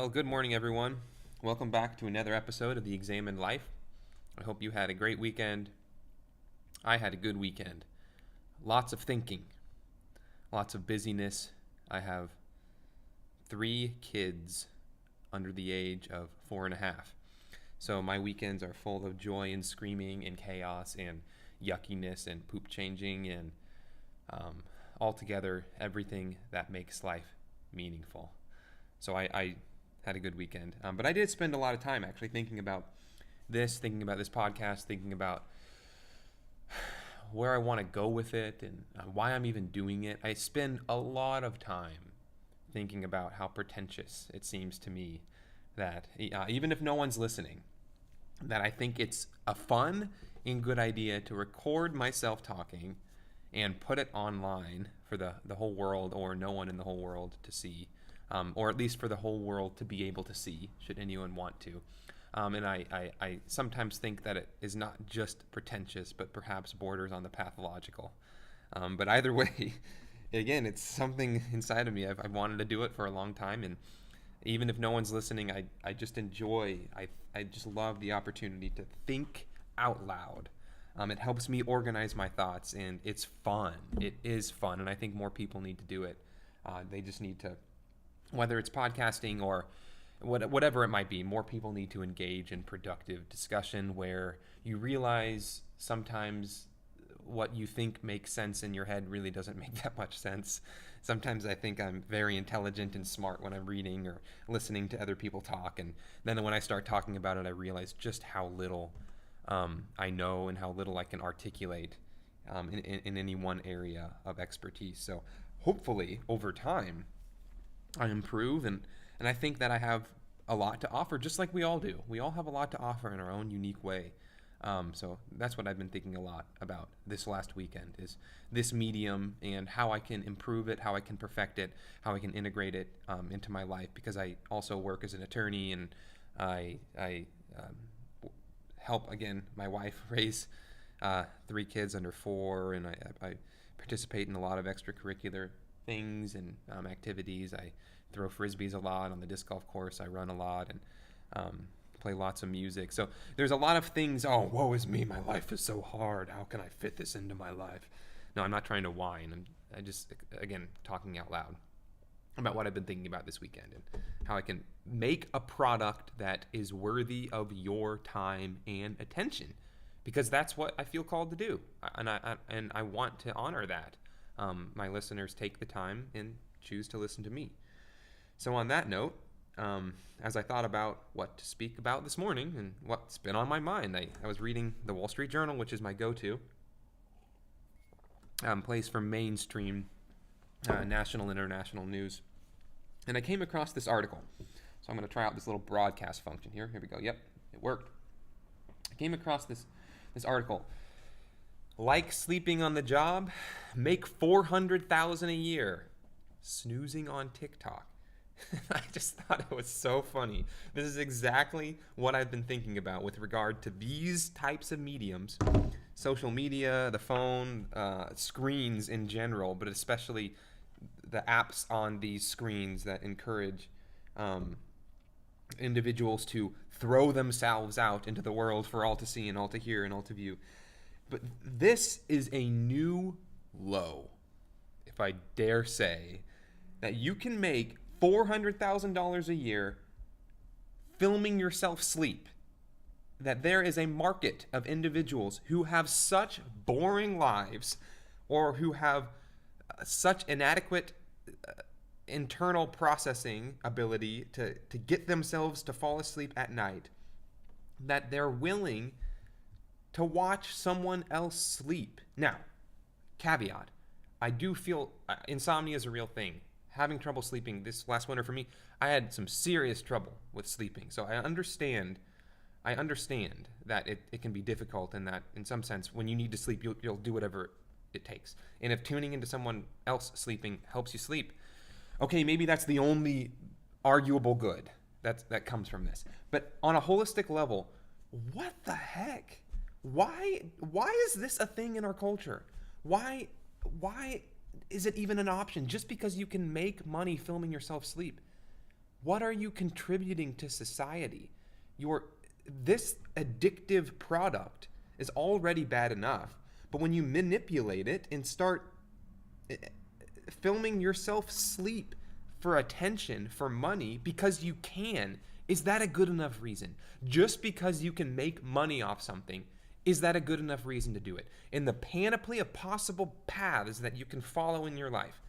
Well, good morning, everyone. Welcome back to another episode of The Examined Life. I hope you had a great weekend. I had a good weekend. Lots of thinking, lots of busyness. I have 3 kids under the age of 4.5. So my weekends are full of joy and screaming and chaos and yuckiness and poop changing and altogether everything that makes life meaningful. So I had a good weekend. But I did spend a lot of time actually thinking about this podcast, thinking about where I want to go with it and why I'm even doing it. I spend a lot of time thinking about how pretentious it seems to me that even if no one's listening, that I think it's a fun and good idea to record myself talking and put it online for the whole world or no one in the whole world to see. Or at least for the whole world to be able to see, should anyone want to. And I sometimes think that it is not just pretentious, but perhaps borders on the pathological. But either way, again, it's something inside of me. I've wanted to do it for a long time, and even if no one's listening, I just enjoy, I just love the opportunity to think out loud. It helps me organize my thoughts, and it's fun. It is fun, and I think more people need to do it. They just need to, whether it's podcasting or whatever it might be, more people need to engage in productive discussion where you realize sometimes what you think makes sense in your head really doesn't make that much sense. Sometimes I think I'm very intelligent and smart when I'm reading or listening to other people talk, and then when I start talking about it, I realize just how little I know and how little I can articulate in any one area of expertise. So hopefully over time I improve, and I think that I have a lot to offer, just like we all do. We all have a lot to offer in our own unique way. So that's what I've been thinking a lot about this last weekend, is this medium and how I can improve it, how I can perfect it, how I can integrate it into my life, because I also work as an attorney, and I help, again, my wife raise 3 kids under 4, and I participate in a lot of extracurricular things and activities. I throw frisbees a lot on the disc golf course. I run a lot and play lots of music. So there's a lot of things. Oh, woe is me. My life is so hard. How can I fit this into my life? No, I'm not trying to whine. I just, again, talking out loud about what I've been thinking about this weekend and how I can make a product that is worthy of your time and attention, because that's what I feel called to do. And I want to honor that. My listeners take the time and choose to listen to me. So on that note, as I thought about what to speak about this morning and what's been on my mind, I was reading the Wall Street Journal, which is my go-to place for mainstream national and international news. And I came across this article. So I'm going to try out this little broadcast function here. Here we go. Yep, it worked. I came across this article. Like sleeping on the job, make $400,000 a year snoozing on TikTok. I just thought it was so funny. This is exactly what I've been thinking about with regard to these types of mediums, social media, the phone, screens in general, but especially the apps on these screens that encourage individuals to throw themselves out into the world for all to see and all to hear and all to view. But this is a new low, if I dare say, that you can make $400,000 a year filming yourself sleep. That there is a market of individuals who have such boring lives or who have such inadequate internal processing ability to get themselves to fall asleep at night that they're willing to watch someone else sleep. Now, caveat, I do feel insomnia is a real thing. Having trouble sleeping this last winter for me, I had some serious trouble with sleeping. So I understand that it can be difficult, and that in some sense, when you need to sleep, you'll do whatever it takes. And if tuning into someone else sleeping helps you sleep, okay, maybe that's the only arguable good that comes from this. But on a holistic level, what the heck? Why is this a thing in our culture? Why is it even an option? Just because you can make money filming yourself sleep. What are you contributing to society? This addictive product is already bad enough, but when you manipulate it and start filming yourself sleep for attention, for money, because you can, is that a good enough reason? Just because you can make money off something, is that a good enough reason to do it? In the panoply of possible paths that you can follow in your life,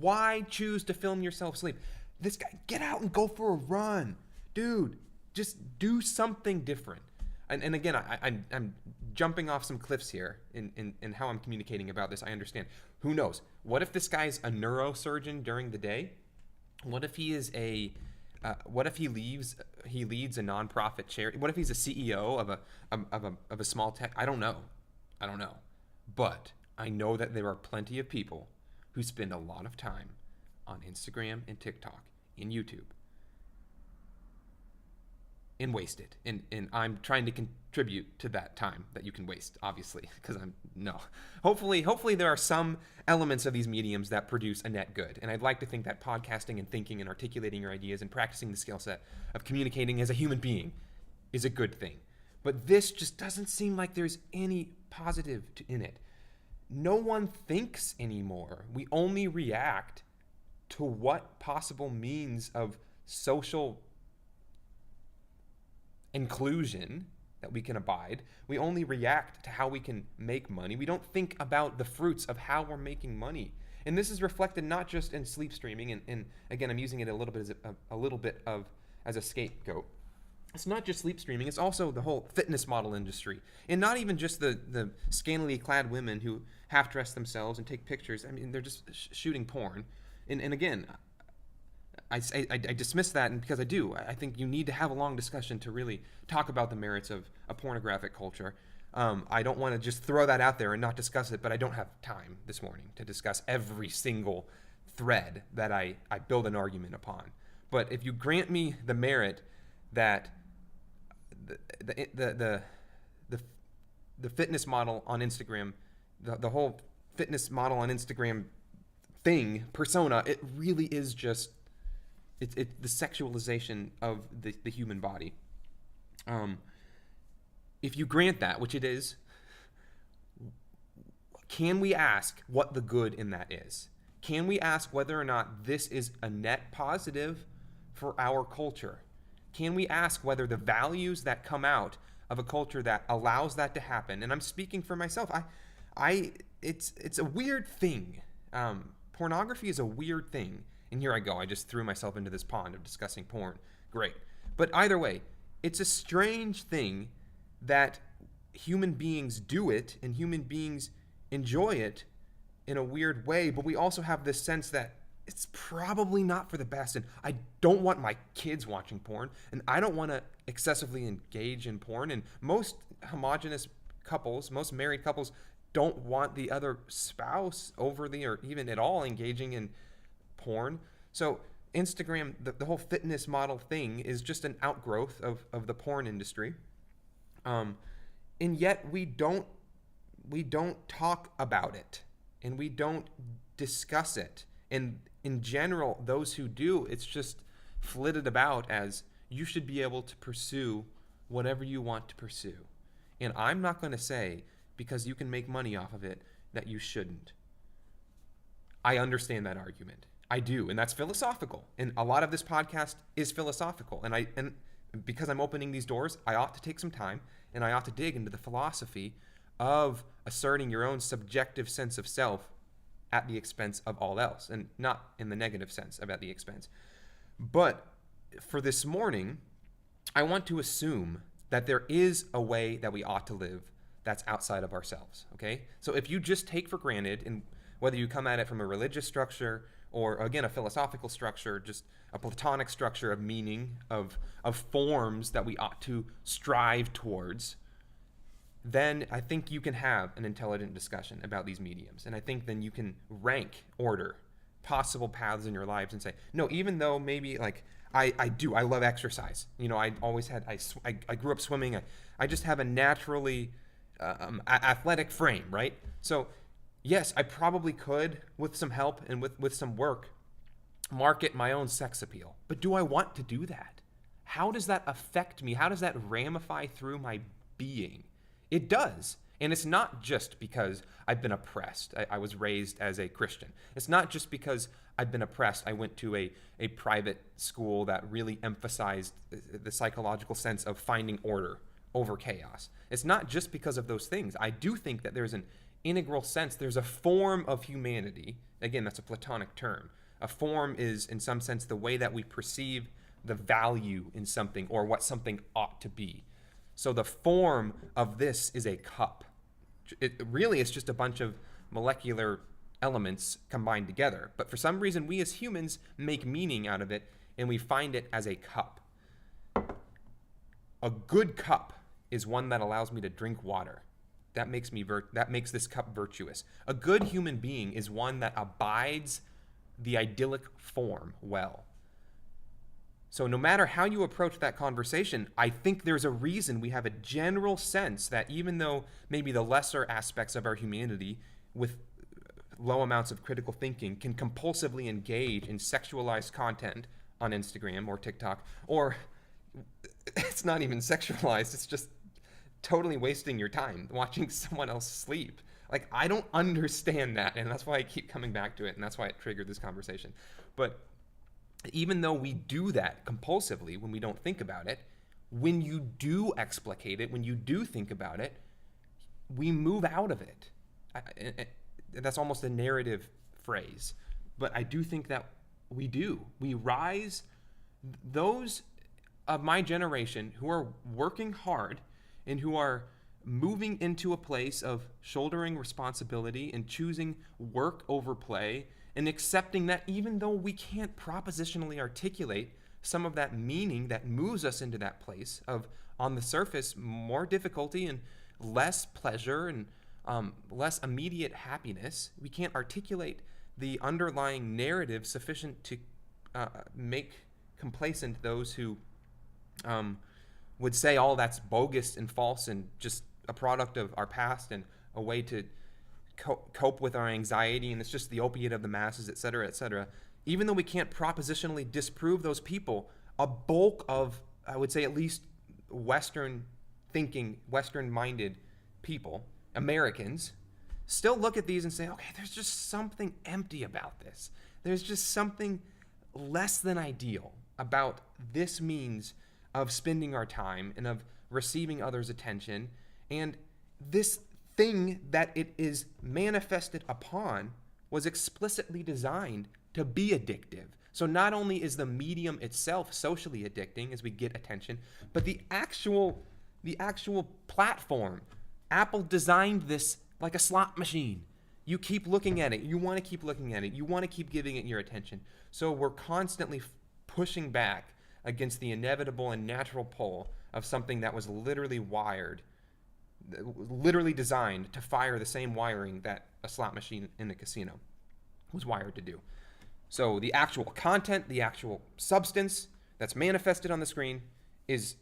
why choose to film yourself sleep? This guy, get out and go for a run. Dude, just do something different. And again, I'm jumping off some cliffs here in how I'm communicating about this. I understand. Who knows? What if this guy's a neurosurgeon during the day? What if he is what if he leads a nonprofit charity? What if he's a CEO of a small tech? I don't know. But I know that there are plenty of people who spend a lot of time on Instagram and TikTok and YouTube and waste it. And I'm trying to contribute to that time that you can waste, obviously, because hopefully there are some elements of these mediums that produce a net good. And I'd like to think that podcasting and thinking and articulating your ideas and practicing the skill set of communicating as a human being is a good thing. But this just doesn't seem like there's any positive in it. No one thinks anymore. We only react to what possible means of social inclusion that we can abide. We only react to how we can make money. We don't think about the fruits of how we're making money. And this is reflected not just in sleep streaming, and again, I'm using it a little bit as a scapegoat. It's not just sleep streaming, it's also the whole fitness model industry. And not even just the scantily clad women who half dress themselves and take pictures. I mean, they're just shooting porn. And again, I dismiss that, and because I think you need to have a long discussion to really talk about the merits of a pornographic culture. I don't want to just throw that out there and not discuss it, but I don't have time this morning to discuss every single thread that I build an argument upon. But if you grant me the merit that the fitness model on Instagram, the whole fitness model on Instagram persona, it really is just it's the sexualization of the human body. If you grant that, which it is, can we ask what the good in that is? Can we ask whether or not this is a net positive for our culture? Can we ask whether the values that come out of a culture that allows that to happen, and I'm speaking for myself, it's a weird thing. Pornography is a weird thing. And here I go. I just threw myself into this pond of discussing porn. Great. But either way, it's a strange thing that human beings do it and human beings enjoy it in a weird way. But we also have this sense that it's probably not for the best. And I don't want my kids watching porn. And I don't want to excessively engage in porn. And most homogenous couples, most married couples, don't want the other spouse overly or even at all engaging in porn. So Instagram, the whole fitness model thing is just an outgrowth of the porn industry. And yet we don't talk about it and we don't discuss it. And in general, those who do, it's just flitted about as you should be able to pursue whatever you want to pursue. And I'm not going to say because you can make money off of it that you shouldn't. I understand that argument. I do, and that's philosophical. And a lot of this podcast is philosophical. And because I'm opening these doors, I ought to take some time and I ought to dig into the philosophy of asserting your own subjective sense of self at the expense of all else, and not in the negative sense of at the expense. But for this morning, I want to assume that there is a way that we ought to live that's outside of ourselves, okay? So if you just take for granted, and whether you come at it from a religious structure or, again, a philosophical structure, just a platonic structure of meaning, of forms that we ought to strive towards, then I think you can have an intelligent discussion about these mediums. And I think then you can rank order possible paths in your lives and say, no, even though maybe like I love exercise. You know, I always had, I grew up swimming. I just have a naturally athletic frame, right? So yes, I probably could, with some help and with some work, market my own sex appeal. But do I want to do that? How does that affect me? How does that ramify through my being? It does. And it's not just because I've been oppressed. I was raised as a Christian. It's not just because I've been oppressed. I went to a private school that really emphasized the psychological sense of finding order over chaos. It's not just because of those things. I do think that there's an integral sense, there's a form of humanity. Again, that's a Platonic term. A form is, in some sense, the way that we perceive the value in something or what something ought to be. So the form of this is a cup. It really is just a bunch of molecular elements combined together. But for some reason, we as humans make meaning out of it, and we find it as a cup. A good cup is one that allows me to drink water. That makes this cup virtuous. A good human being is one that abides the idyllic form well. So no matter how you approach that conversation, I think there's a reason we have a general sense that even though maybe the lesser aspects of our humanity with low amounts of critical thinking can compulsively engage in sexualized content on Instagram or TikTok, or it's not even sexualized, it's just totally wasting your time watching someone else sleep. Like, I don't understand that, and that's why I keep coming back to it, and that's why it triggered this conversation. But even though we do that compulsively when we don't think about it, when you do explicate it, when you do think about it, we move out of it. That's almost a narrative phrase, but I do think that we do. We rise. Those of my generation who are working hard and who are moving into a place of shouldering responsibility and choosing work over play and accepting that even though we can't propositionally articulate some of that meaning that moves us into that place of, on the surface, more difficulty and less pleasure and less immediate happiness, we can't articulate the underlying narrative sufficient to make complacent those who would say all that's bogus and false and just a product of our past and a way to cope with our anxiety, and it's just the opiate of the masses, et cetera, et cetera. Even though we can't propositionally disprove those people, a bulk of, I would say at least Western thinking, Western-minded people, Americans, still look at these and say, okay, there's just something empty about this. There's just something less than ideal about this means of spending our time and of receiving others' attention, and this thing that it is manifested upon was explicitly designed to be addictive. So not only is the medium itself socially addicting as we get attention, but the actual platform. Apple designed this like a slot machine. You keep looking at it. You want to keep looking at it. You want to keep giving it your attention. So we're constantly pushing back against the inevitable and natural pull of something that was literally designed to fire the same wiring that a slot machine in a casino was wired to do. So the actual content, the actual substance that's manifested on the screen is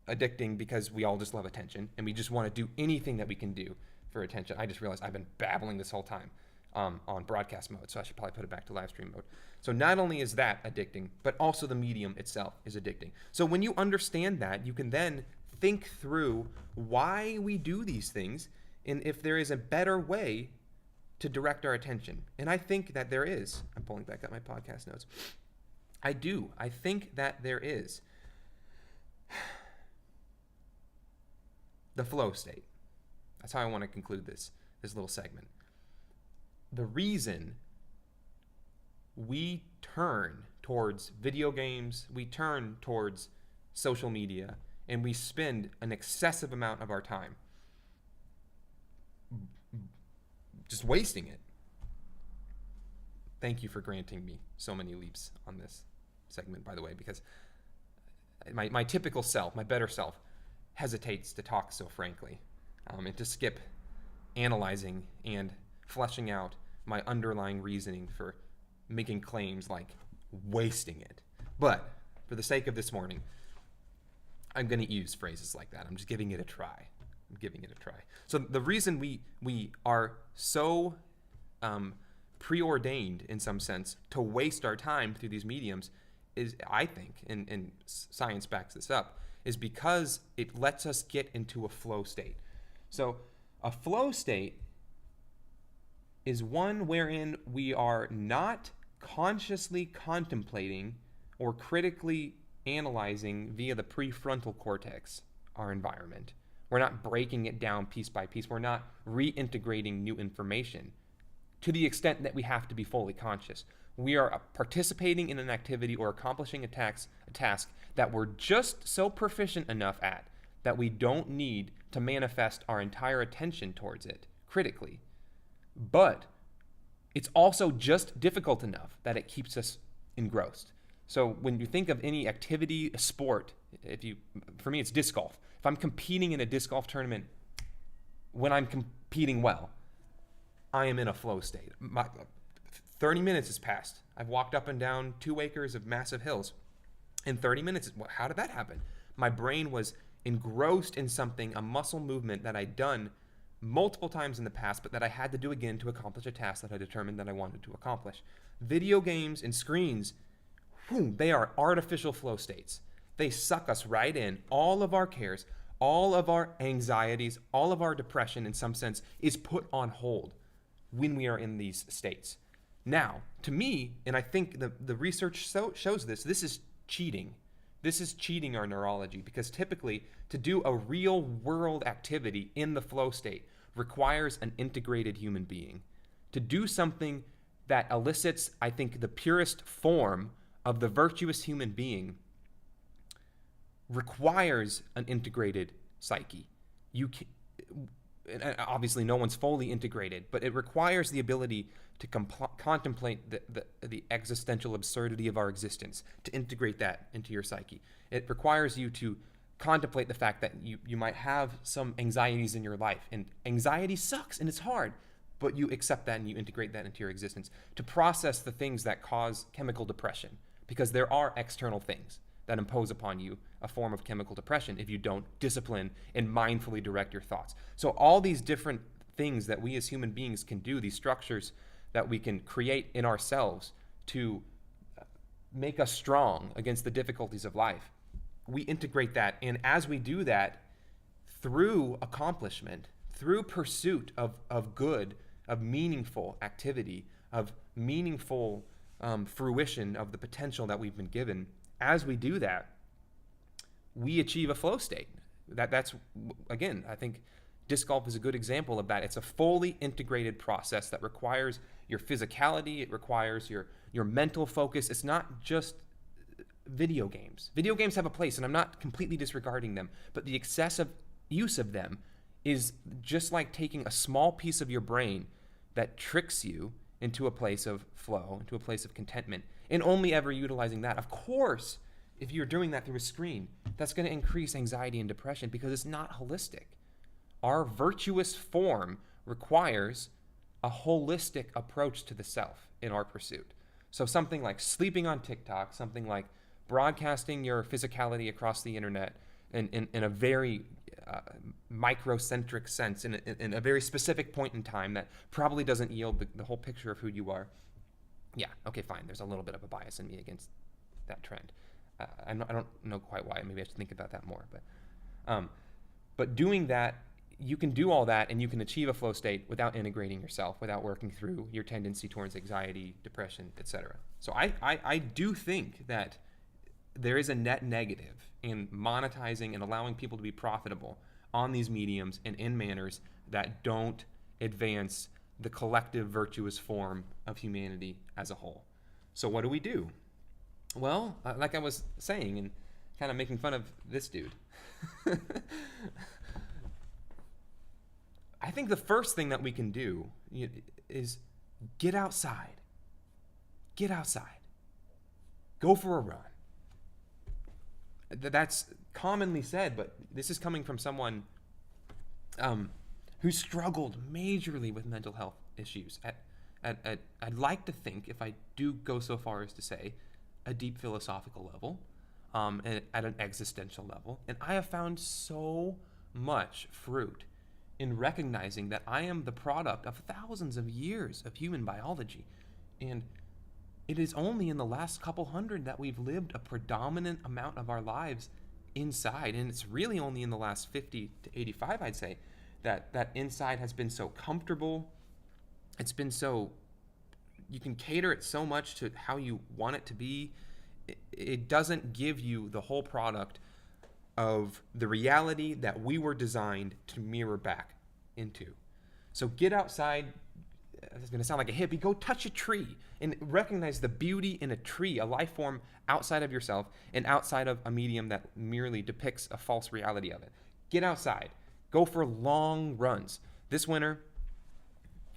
addicting because we all just love attention and we just want to do anything that we can do for attention. I just realized I've been babbling this whole time on broadcast mode, so I should probably put it back to live stream mode. So not only is that addicting, but also the medium itself is addicting. So when you understand that, you can then think through why we do these things and if there is a better way to direct our attention. And I think that there is. I'm pulling back up my podcast notes. I do. I think that there is. The flow state. That's how I want to conclude this little segment. The reason we turn towards video games, we turn towards social media, and we spend an excessive amount of our time just wasting it. Thank you for granting me so many leaps on this segment, by the way, because my typical self, my better self, hesitates to talk so frankly and to skip analyzing and fleshing out my underlying reasoning for making claims like wasting it. But for the sake of this morning, I'm going to use phrases like that. I'm just giving it a try. So the reason we are so preordained in some sense to waste our time through these mediums is, I think, and science backs this up, is because it lets us get into a flow state. So a flow state is one wherein we are not consciously contemplating or critically analyzing via the prefrontal cortex our environment. We're not breaking it down piece by piece. We're not reintegrating new information to the extent that we have to be fully conscious. We are participating in an activity or accomplishing a task that we're just so proficient enough at that we don't need to manifest our entire attention towards it critically. But it's also just difficult enough that it keeps us engrossed. So when you think of any activity, a sport, for me it's disc golf. If I'm competing in a disc golf tournament, when I'm competing well, I am in a flow state. 30 minutes has passed. I've walked up and down 2 acres of massive hills. In 30 minutes, how did that happen? My brain was engrossed in something, a muscle movement that I'd done multiple times in the past, but that I had to do again to accomplish a task that I determined that I wanted to accomplish. Video games and screens, they are artificial flow states. They suck us right in. All of our cares, all of our anxieties, all of our depression in some sense is put on hold when we are in these states. Now, to me, and I think the research shows this is cheating. This is cheating our neurology, because typically to do a real world activity in the flow state requires an integrated human being. To do something that elicits, I think, the purest form of the virtuous human being requires an integrated psyche. Obviously no one's fully integrated, but it requires the ability to contemplate the existential absurdity of our existence, to integrate that into your psyche. It requires you to contemplate the fact that you might have some anxieties in your life, and anxiety sucks and it's hard, but you accept that and you integrate that into your existence. To process the things that cause chemical depression, because there are external things that impose upon you a form of chemical depression if you don't discipline and mindfully direct your thoughts. So all these different things that we as human beings can do, these structures that we can create in ourselves to make us strong against the difficulties of life, we integrate that. And as we do that, through accomplishment, through pursuit of good, of meaningful activity, of meaningful fruition of the potential that we've been given, as we do that, we achieve a flow state. That's, again, I think disc golf is a good example of that. It's a fully integrated process that requires your physicality. It requires your mental focus. It's not just video games. Video games have a place, and I'm not completely disregarding them, but the excessive use of them is just like taking a small piece of your brain that tricks you into a place of flow, into a place of contentment, and only ever utilizing that. Of course, if you're doing that through a screen, that's going to increase anxiety and depression because it's not holistic. Our virtuous form requires a holistic approach to the self in our pursuit. So something like sleeping on TikTok, something like broadcasting your physicality across the internet in a very microcentric sense, in a very specific point in time that probably doesn't yield the whole picture of who you are. Yeah, okay, fine. There's a little bit of a bias in me against that trend. I don't know quite why. Maybe I should think about that more. But doing that, you can do all that and you can achieve a flow state without integrating yourself, without working through your tendency towards anxiety, depression, etc. So I do think that there is a net negative in monetizing and allowing people to be profitable on these mediums and in manners that don't advance the collective virtuous form of humanity as a whole. So what do? Well, like I was saying and kind of making fun of this dude, I think the first thing that we can do is get outside. Get outside. Go for a run. That's commonly said, but this is coming from someone who struggled majorly with mental health issues I'd like to think, if I do go so far as to say, a deep philosophical level, at an existential level. And I have found so much fruit in recognizing that I am the product of thousands of years of human biology. And it is only in the last couple hundred that we've lived a predominant amount of our lives inside. And it's really only in the last 50 to 85, I'd say, that inside has been so comfortable. It's been so, you can cater it so much to how you want it to be. It doesn't give you the whole product of the reality that we were designed to mirror back into. So get outside. It's going to sound like a hippie. Go touch a tree and recognize the beauty in a tree, a life form outside of yourself and outside of a medium that merely depicts a false reality of it. Get outside. Go for long runs. This winter,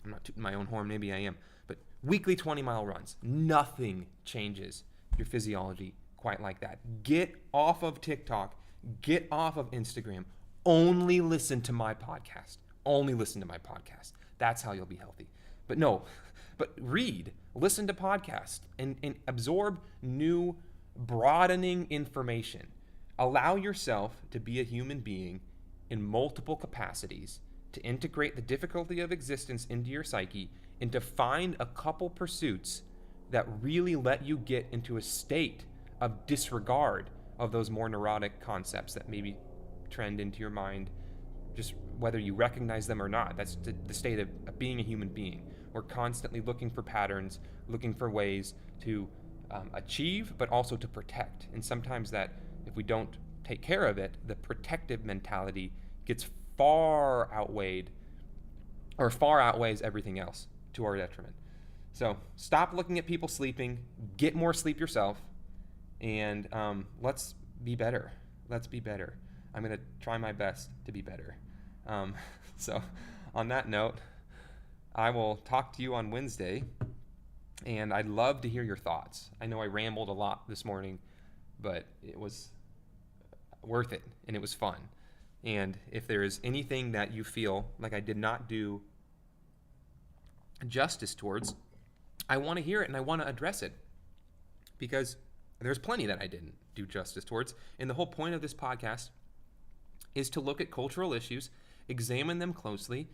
I'm not tooting my own horn, maybe I am, but weekly 20-mile runs. Nothing changes your physiology quite like that. Get off of TikTok. Get off of Instagram. Only listen to my podcast. Only listen to my podcast. That's how you'll be healthy. But read, listen to podcasts, and absorb new, broadening information. Allow yourself to be a human being in multiple capacities, to integrate the difficulty of existence into your psyche, and to find a couple pursuits that really let you get into a state of disregard of those more neurotic concepts that maybe trend into your mind, just whether you recognize them or not. That's the state of being a human being. We're constantly looking for patterns, looking for ways to achieve, but also to protect. And sometimes that, if we don't take care of it, the protective mentality gets far outweighed, or far outweighs everything else to our detriment. So stop looking at people sleeping, get more sleep yourself, and let's be better. Let's be better. I'm going to try my best to be better. So on that note, I will talk to you on Wednesday, and I'd love to hear your thoughts. I know I rambled a lot this morning, but it was worth it, and it was fun. And if there is anything that you feel like I did not do justice towards, I want to hear it and I want to address it, because there's plenty that I didn't do justice towards. And the whole point of this podcast is to look at cultural issues, examine them closely,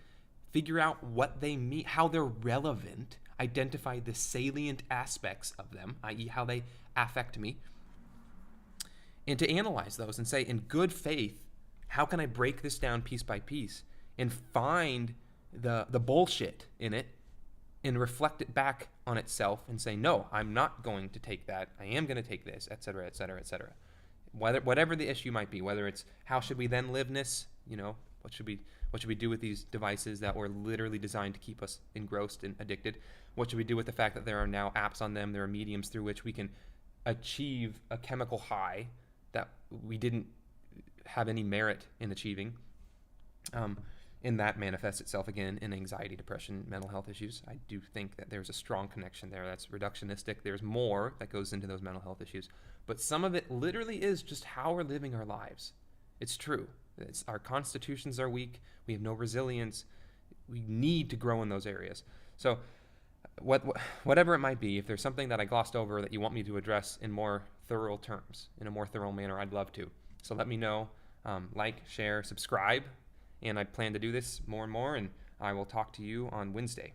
figure out what they mean, how they're relevant, identify the salient aspects of them, i.e. how they affect me, and to analyze those and say, in good faith, how can I break this down piece by piece and find the bullshit in it and reflect it back on itself and say, no, I'm not going to take that. I am going to take this, et cetera, et cetera, et cetera. Whatever the issue might be, whether it's how should we then live this, what should we do with these devices that were literally designed to keep us engrossed and addicted? What should we do with the fact that there are now apps on them? There are mediums through which we can achieve a chemical high that we didn't have any merit in achieving. And that manifests itself again in anxiety, depression, mental health issues. I do think that there's a strong connection there that's reductionistic. There's more that goes into those mental health issues. But some of it literally is just how we're living our lives. It's true. Our constitutions are weak. We have no resilience. We need to grow in those areas. So whatever it might be, if there's something that I glossed over that you want me to address in more thorough terms, in a more thorough manner, I'd love to. So let me know. Like, share, subscribe. And I plan to do this more and more, and I will talk to you on Wednesday.